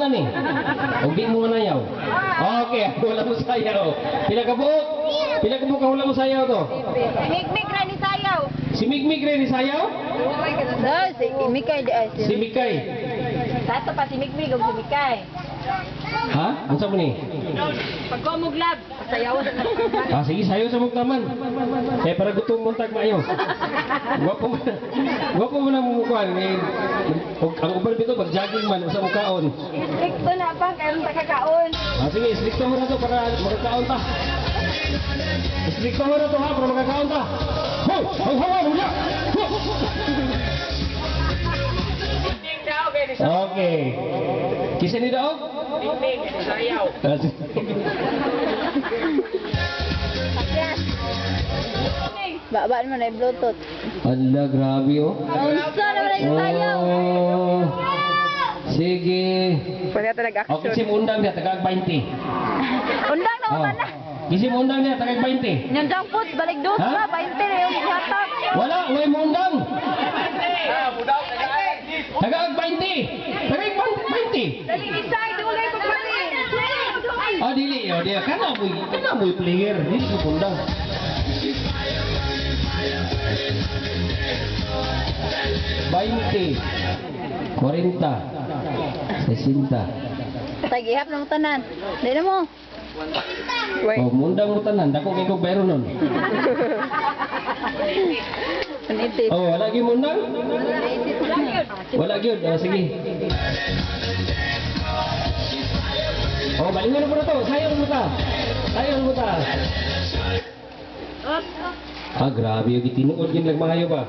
na ni. O di mo manayaw. Okay, wala mo sayaw. Pila ka buok? Pila ka buok ka wala mo sayaw to? Migmig ra ni sayaw. Si Migmig rin ni sayaw? No, si Mikay di ay. Si Mikay. Sato pa si Migmig ug si Mikay. Ha? Ano sa mo ni? Pagkomuglab, sayaw sa Ah, sige, sayo sa muktaman. Kaya para gutom mo tag maayo. Gwapo mo na mumukuhan. Ang uban dito, pag-jogging man, sa mukaon. Stricto na pa, kaya rin takakaon. Ah, sige, stricto mo na to para magkakaon ta. Stricto mo na to ha, para magkakaon ta. Hoy! Hoy! Hoy! Hoy! Okay. Kisa ni daog? Sayaw. Baba naman ay Bluetooth. Ala, grabe oh. Unsa naman ay sayaw. Oh. Sige. Pwede talaga Okay, si Mundang niya, tagag 20. Undang na Oh. naman na. Kisi Mundang niya, tagag 20. Yung junk food, balik dos Ha? ba? 20 na yung hatak. Wala, way Mundang. Tagag 20. Tagag 20. Dali isay, dulay ko pa rin. Ah, dili, oh, dia kana mo player, dili ko Mundang. Bainte, 40, 60. Tagihap na mo tanan. Dili na mo. Oh, Mundang mo tanan, dako kay ko pero nun. Panitit. Oh, wala gyud Mundang? Wala gyud, oh, sige. Oh, balingan mo na to, sayang mo ta. Sayang mo ta. Ah, grabe yung itinuod yun nagmahayo ba?